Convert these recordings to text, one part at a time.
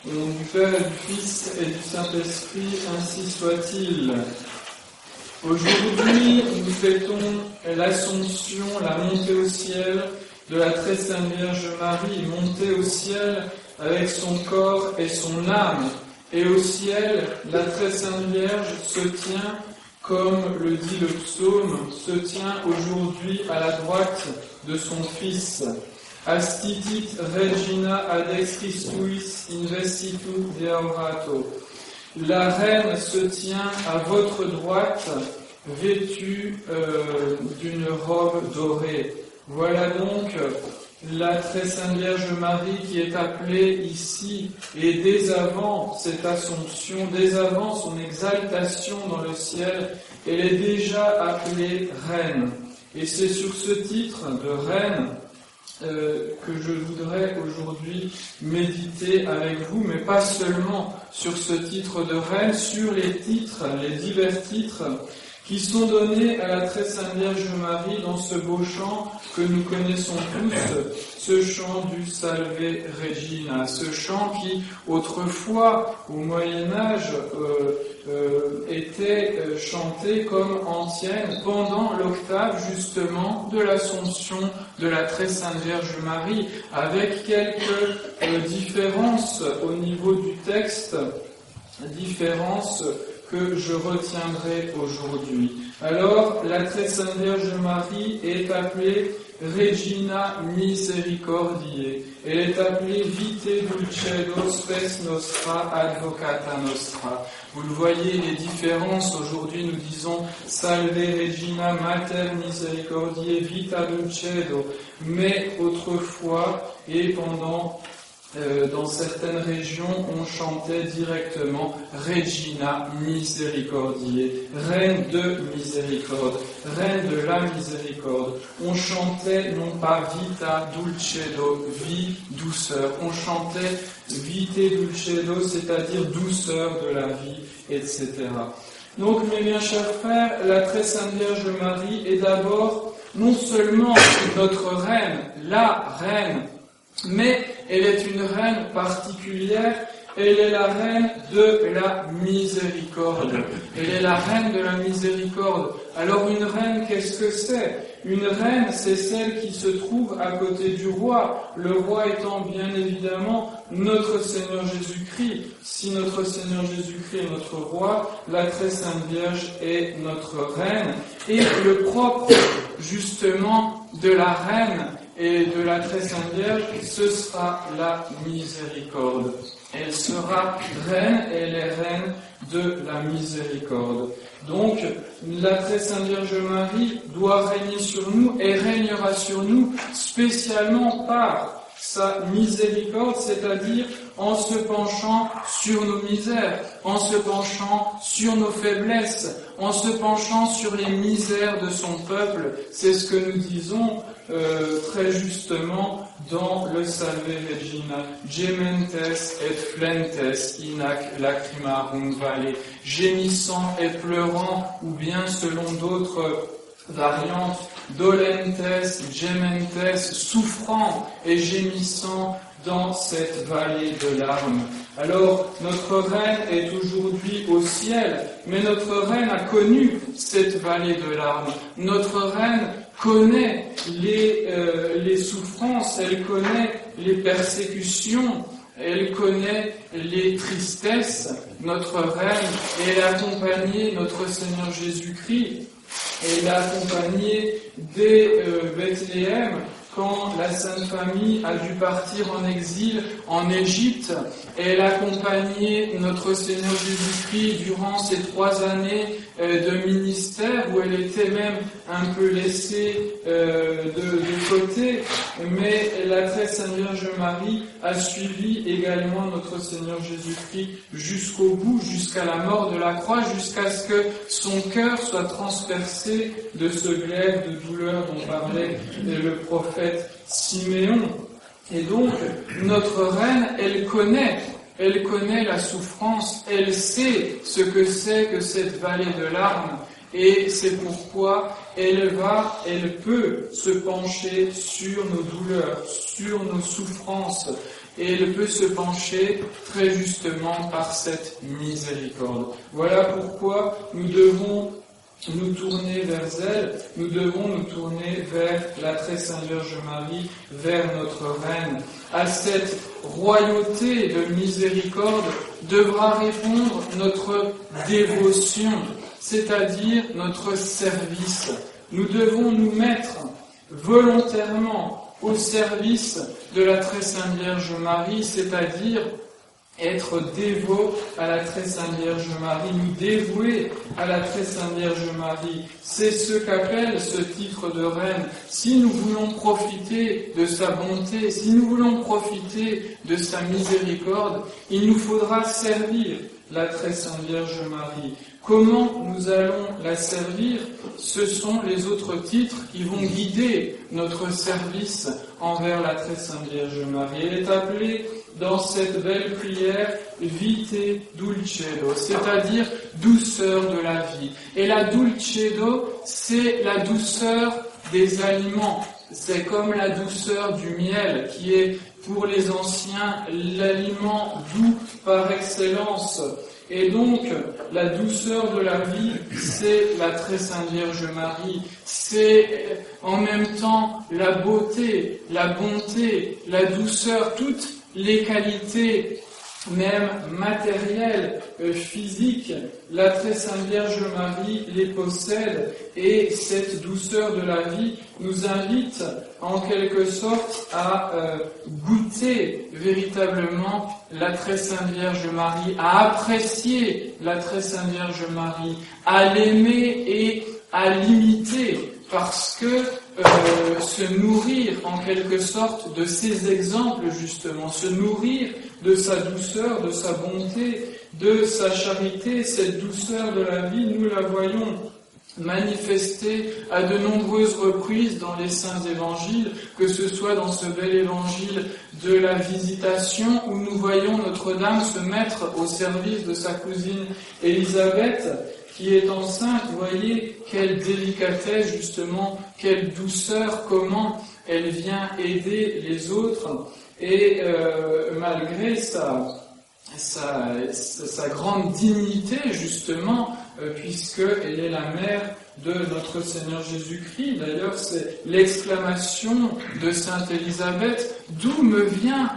Au nom du Père et du Fils et du Saint-Esprit, ainsi soit-il. Aujourd'hui, nous fêtons l'Assomption, la montée au ciel de la très sainte Vierge Marie, montée au ciel avec son corps et son âme. Et au ciel, la très sainte Vierge se tient, comme le dit le psaume, se tient aujourd'hui à la droite de son Fils. Astitit regina ad ex Christuis investitur deorato. La reine se tient à votre droite, vêtue d'une robe dorée. Voilà donc la très sainte Vierge Marie qui est appelée ici, et dès avant cette Assomption, dès avant son exaltation dans le ciel, elle est déjà appelée reine. Et c'est sur ce titre de reine que je voudrais aujourd'hui méditer avec vous, mais pas seulement sur ce titre de reine, sur les titres, les divers titres qui sont donnés à la très sainte Vierge Marie dans ce beau chant que nous connaissons tous, ce chant du Salve Regina, ce chant qui autrefois, au Moyen-Âge, était chanté comme antienne pendant l'octave justement de l'Assomption de la très sainte Vierge Marie, avec quelques différences au niveau du texte, différences que je retiendrai aujourd'hui. Alors, la très sainte Vierge Marie est appelée Regina Misericordiae. Elle est appelée Vite Dulcedo Spes Nostra Advocata Nostra. Vous le voyez, les différences. Aujourd'hui, nous disons Salve Regina Mater Misericordiae Vita Dulcedo. Mais autrefois, et dans certaines régions, on chantait directement Regina Misericordiae, Reine de miséricorde, Reine de la miséricorde. On chantait non pas Vita Dulcedo, vie, douceur. On chantait Vite Dulcedo, c'est-à-dire douceur de la vie, etc. Donc, mes bien chers frères, la très sainte Vierge Marie est d'abord non seulement notre reine, la reine, mais elle est une reine particulière, elle est la reine de la miséricorde. Elle est la reine de la miséricorde. Alors une reine, qu'est-ce que c'est ? Une reine, c'est celle qui se trouve à côté du roi, le roi étant bien évidemment notre Seigneur Jésus-Christ. Si notre Seigneur Jésus-Christ est notre roi, la très sainte Vierge est notre reine. Et le propre, justement, de la reine et de la très sainte Vierge, ce sera la miséricorde. Elle sera reine, elle est reine de la miséricorde. Donc, la très sainte Vierge Marie doit régner sur nous et régnera sur nous spécialement par sa miséricorde, c'est-à-dire en se penchant sur nos misères, en se penchant sur nos faiblesses, en se penchant sur les misères de son peuple. C'est ce que nous disons très justement dans le Salve Regina. Gementes et flentes inac lacrimarum valle. Gémissant et pleurant, ou bien selon d'autres variantes, dolentes, gementes, souffrant et gémissant dans cette vallée de larmes. Alors, notre reine est aujourd'hui au ciel, mais notre reine a connu cette vallée de larmes. Notre reine connaît les souffrances, elle connaît les persécutions, elle connaît les tristesses. Notre reine, elle a accompagné notre Seigneur Jésus-Christ. Elle a accompagné dès Bethléem, quand la Sainte Famille a dû partir en exil en Égypte. Elle a accompagné notre Seigneur Jésus-Christ durant ces 3 années de ministère, où elle était même un peu laissée de côté. Mais la très sainte Vierge Marie a suivi également notre Seigneur Jésus-Christ jusqu'au bout, jusqu'à la mort de la croix, jusqu'à ce que son cœur soit transpercé de ce glaive de douleur dont parlait le prophète Siméon. Et donc, notre reine, elle connaît la souffrance, elle sait ce que c'est que cette vallée de larmes, et c'est pourquoi elle peut se pencher sur nos douleurs, sur nos souffrances, et elle peut se pencher très justement par cette miséricorde. Voilà pourquoi nous devons nous tourner vers elle, nous devons nous tourner vers la très Sainte Vierge Marie, vers notre Reine. À cette royauté de miséricorde devra répondre notre dévotion, c'est-à-dire notre service. Nous devons nous mettre volontairement au service de la très Sainte Vierge Marie, c'est-à-dire être dévot à la très Sainte Vierge Marie, nous dévouer à la très Sainte Vierge Marie. C'est ce qu'appelle ce titre de reine. Si nous voulons profiter de sa bonté, si nous voulons profiter de sa miséricorde, il nous faudra servir la très Sainte Vierge Marie. Comment nous allons la servir? Ce sont les autres titres qui vont guider notre service envers la très Sainte Vierge Marie. Elle est appelée dans cette belle prière Vitae Dulcedo, c'est-à-dire douceur de la vie. Et la Dulcedo, c'est la douceur des aliments. C'est comme la douceur du miel, qui est pour les anciens l'aliment doux par excellence. Et donc, la douceur de la vie, c'est la très Sainte Vierge Marie. C'est en même temps la beauté, la bonté, la douceur, toutes les qualités, même matérielles, physiques. La très Sainte Vierge Marie les possède, et cette douceur de la vie nous invite en quelque sorte à goûter véritablement la très Sainte Vierge Marie, à apprécier la très Sainte Vierge Marie, à l'aimer et à l'imiter, parce que se nourrir en quelque sorte de ses exemples justement, se nourrir de sa douceur, de sa bonté, de sa charité, cette douceur de la vie, nous la voyons manifestée à de nombreuses reprises dans les saints évangiles, que ce soit dans ce bel évangile de la Visitation, où nous voyons Notre-Dame se mettre au service de sa cousine Élisabeth, qui est enceinte. Vous voyez quelle délicatesse justement, quelle douceur, comment elle vient aider les autres, et malgré sa grande dignité justement, puisqu'elle est la mère de notre Seigneur Jésus-Christ. D'ailleurs, c'est l'exclamation de Sainte Élisabeth: d'où me vient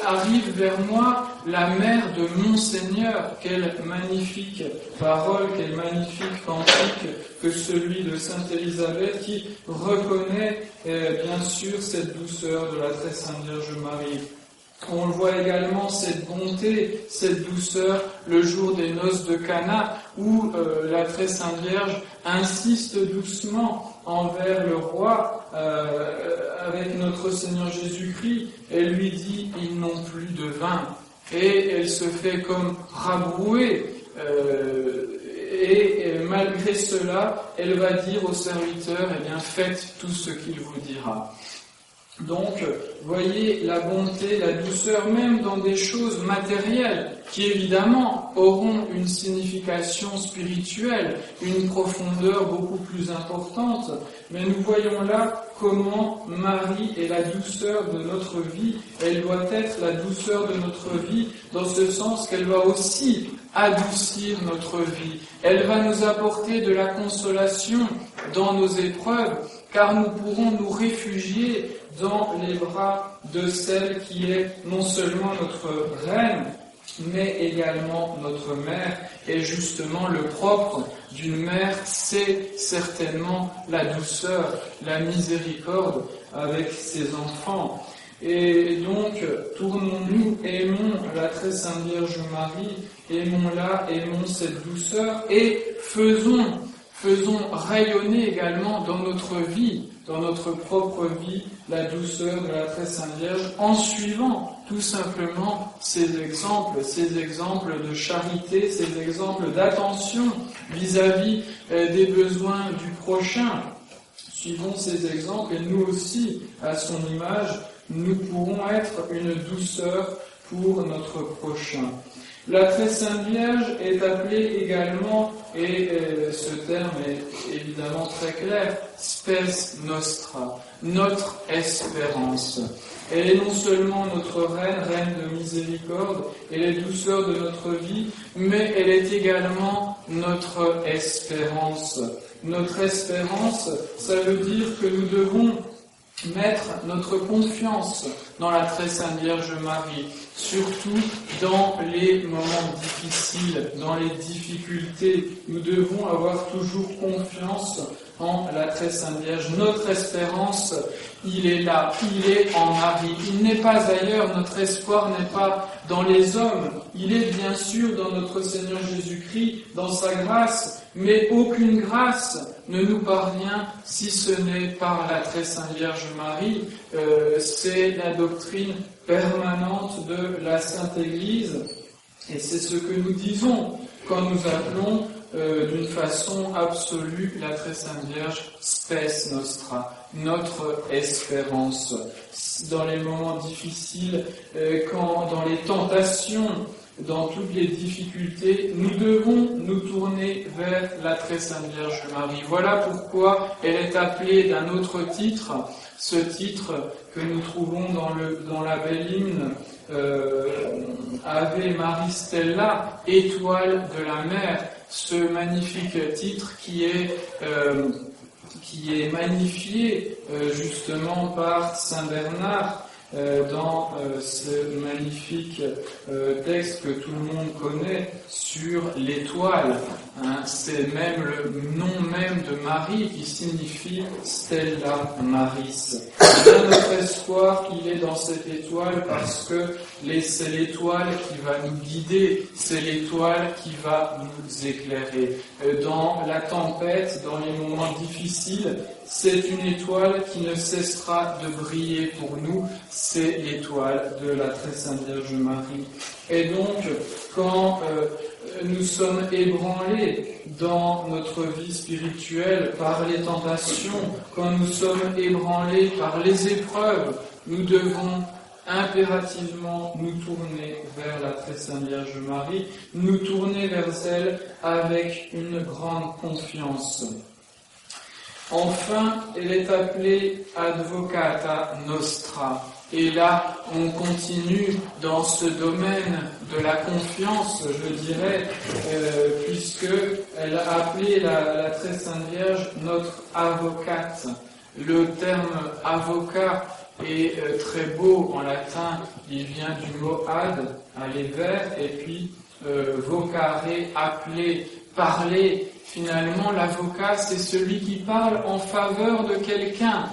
arrive vers moi la mère de mon Seigneur. Quelle magnifique parole, quel magnifique cantique que celui de Sainte Élisabeth, qui reconnaît bien sûr cette douceur de la très Sainte Vierge Marie. On le voit également, cette bonté, cette douceur, le jour des noces de Cana, où la très Sainte Vierge insiste doucement envers le roi, avec notre Seigneur Jésus-Christ. Elle lui dit: ils n'ont plus de vin. Et elle se fait comme rabrouer, et malgré cela, elle va dire au serviteur: eh bien, faites tout ce qu'il vous dira. Donc, voyez la bonté, la douceur, même dans des choses matérielles, qui évidemment auront une signification spirituelle, une profondeur beaucoup plus importante. Mais nous voyons là comment Marie est la douceur de notre vie. Elle doit être la douceur de notre vie, dans ce sens qu'elle va aussi adoucir notre vie. Elle va nous apporter de la consolation dans nos épreuves, car nous pourrons nous réfugier dans les bras de celle qui est non seulement notre reine, mais également notre mère. Et justement, le propre d'une mère, c'est certainement la douceur, la miséricorde avec ses enfants. Et donc, tournons-nous, aimons la très Sainte Vierge Marie, aimons-la, aimons cette douceur, et faisons rayonner également dans notre vie, dans notre propre vie, la douceur de la très Sainte Vierge, en suivant tout simplement ces exemples de charité, ces exemples d'attention vis-à-vis des besoins du prochain. Suivons ces exemples, et nous aussi, à son image, nous pourrons être une douceur pour notre prochain. La très Sainte Vierge est appelée également, et ce terme est évidemment très clair, spes nostra, notre espérance. Elle est non seulement notre reine, reine de miséricorde, et les douceurs de notre vie, mais elle est également notre espérance. Notre espérance, ça veut dire que nous devons mettre notre confiance dans la très sainte Vierge Marie, surtout dans les moments difficiles, dans les difficultés. Nous devons avoir toujours confiance en la très sainte Vierge. Notre espérance, il est là, il est en Marie. Il n'est pas ailleurs, notre espoir n'est pas dans les hommes. Il est bien sûr dans notre Seigneur Jésus-Christ, dans sa grâce, mais aucune grâce ne nous parvient si ce n'est par la très sainte Vierge Marie. C'est la doctrine permanente de la Sainte Église, et c'est ce que nous disons quand nous appelons d'une façon absolue la très sainte Vierge spes nostra, notre espérance. Dans les moments difficiles, dans les tentations, dans toutes les difficultés, nous devons nous tourner vers la très sainte Vierge Marie. Voilà pourquoi elle est appelée d'un autre titre, ce titre que nous trouvons dans la belle hymne Ave Maris Stella, étoile de la mer, ce magnifique titre qui est magnifié justement par Saint Bernard dans ce magnifique texte que tout le monde connaît sur l'étoile. C'est même le nom même de Marie qui signifie Stella Maris. Bien notre espoir, il est dans cette étoile parce que c'est l'étoile qui va nous guider, c'est l'étoile qui va nous éclairer. Dans la tempête, dans les moments difficiles, c'est une étoile qui ne cessera de briller pour nous, c'est l'étoile de la très sainte Vierge Marie. Et donc, quand nous sommes ébranlés dans notre vie spirituelle par les tentations, quand nous sommes ébranlés par les épreuves, nous devons impérativement nous tourner vers la très sainte Vierge Marie, nous tourner vers elle avec une grande confiance. Enfin, elle est appelée Advocata Nostra. Et là, on continue dans ce domaine de la confiance, je dirais, puisque elle a appelé la très sainte Vierge notre avocate. Le terme avocat est très beau en latin, il vient du mot ad, aller vers, et puis vocare, appeler, parler. Finalement, l'avocat, c'est celui qui parle en faveur de quelqu'un.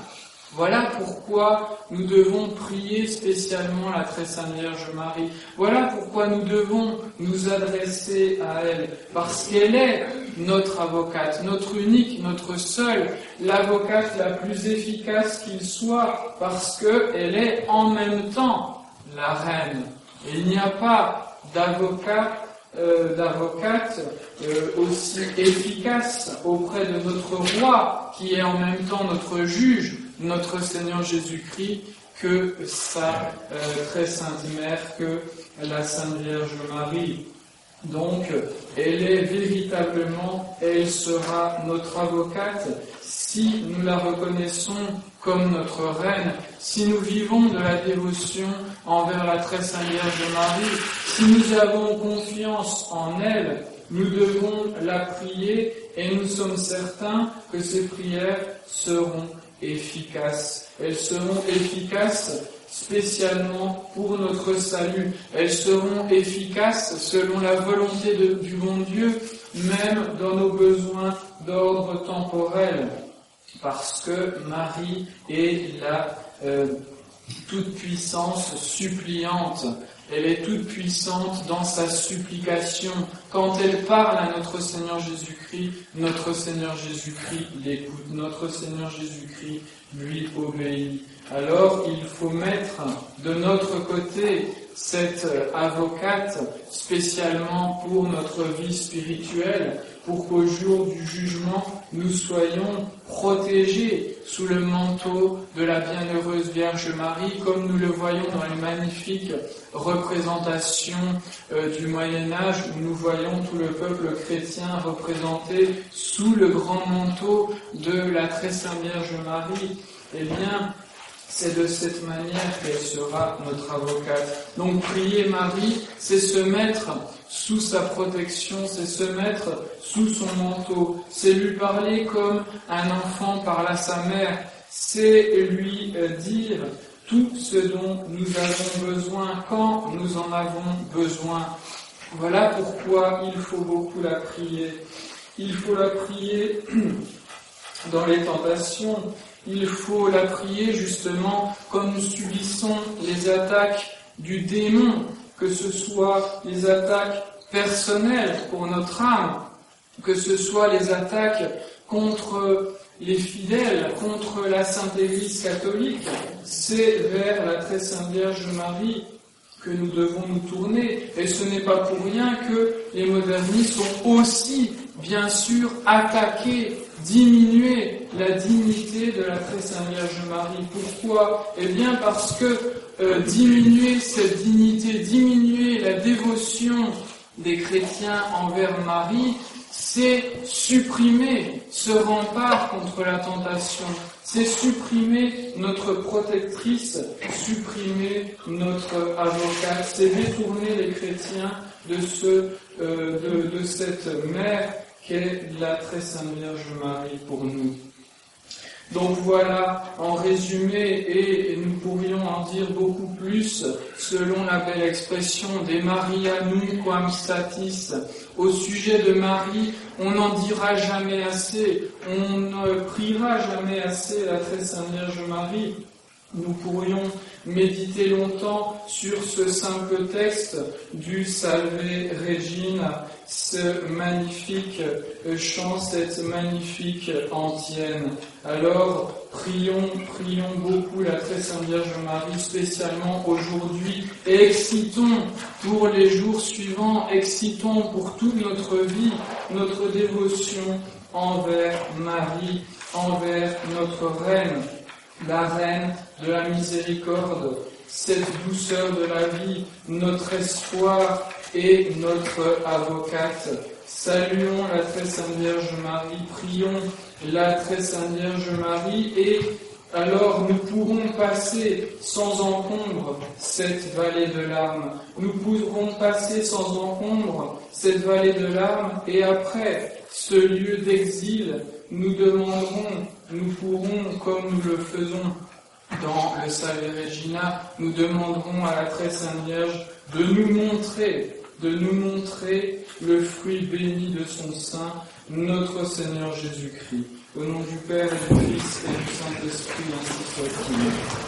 Voilà pourquoi nous devons prier spécialement la très sainte Vierge Marie. Voilà pourquoi nous devons nous adresser à elle, parce qu'elle est notre avocate, notre unique, notre seule, l'avocate la plus efficace qu'il soit, parce qu'elle est en même temps la reine. Et il n'y a pas d'avocate aussi efficace auprès de notre roi, qui est en même temps notre juge, notre Seigneur Jésus-Christ, que sa très sainte mère, que la Sainte Vierge Marie. Donc, elle est véritablement, elle sera notre avocate si nous la reconnaissons comme notre reine, si nous vivons de la dévotion envers la très sainte Vierge Marie, si nous avons confiance en elle, nous devons la prier et nous sommes certains que ces prières seront efficaces. Elles seront efficaces spécialement pour notre salut. Elles seront efficaces selon la volonté du bon Dieu, même dans nos besoins d'ordre temporel. Parce que Marie est la toute-puissance suppliante. Elle est toute puissante dans sa supplication. Quand elle parle à notre Seigneur Jésus-Christ l'écoute. Notre Seigneur Jésus-Christ lui obéit. Alors il faut mettre de notre côté cette avocate spécialement pour notre vie spirituelle, pour qu'au jour du jugement, nous soyons protégés sous le manteau de la bienheureuse Vierge Marie, comme nous le voyons dans les magnifiques représentations du Moyen-Âge, où nous voyons tout le peuple chrétien représenté sous le grand manteau de la très sainte Vierge Marie. Eh bien, c'est de cette manière qu'elle sera notre avocate. Donc prier Marie, c'est se mettre sous sa protection, c'est se mettre sous son manteau, c'est lui parler comme un enfant parle à sa mère, c'est lui dire tout ce dont nous avons besoin quand nous en avons besoin. Voilà pourquoi il faut beaucoup la prier. Il faut la prier dans les tentations, il faut la prier justement quand nous subissons les attaques du démon, que ce soit les attaques personnelles pour notre âme, que ce soit les attaques contre les fidèles, contre la Sainte Église catholique. C'est vers la Très Sainte Vierge Marie que nous devons nous tourner. Et ce n'est pas pour rien que les modernistes ont aussi, bien sûr, attaqué, diminué la dignité de la Très Sainte Vierge Marie. Pourquoi ? Eh bien parce que diminuer cette dignité, diminuer la dévotion des chrétiens envers Marie, c'est supprimer ce rempart contre la tentation, c'est supprimer notre protectrice, supprimer notre avocate, c'est détourner les chrétiens de cette mère qu'est la Très Sainte Vierge Marie pour nous. Donc voilà, en résumé, et nous pourrions en dire beaucoup plus, selon la belle expression des Maria nunquam statis, au sujet de Marie, on n'en dira jamais assez, on ne priera jamais assez la Très Sainte Vierge Marie. Nous pourrions méditer longtemps sur ce simple texte du Salve Regina, ce magnifique chant, cette magnifique antienne. Alors, prions beaucoup la Très Sainte Vierge Marie, spécialement aujourd'hui, et excitons pour les jours suivants, excitons pour toute notre vie, notre dévotion envers Marie, envers notre Reine, la Reine de la miséricorde, cette douceur de la vie, notre espoir et notre avocate. Saluons la Très Sainte Vierge Marie, prions la Très Sainte Vierge Marie, et alors nous pourrons passer sans encombre cette vallée de larmes. Nous pourrons passer sans encombre cette vallée de larmes, et après ce lieu d'exil, nous pourrons, comme nous le faisons dans le Salve Regina, nous demanderons à la Très Sainte Vierge de nous montrer le fruit béni de son sein, notre Seigneur Jésus-Christ. Au nom du Père et du Fils et du Saint-Esprit, ainsi soit-il.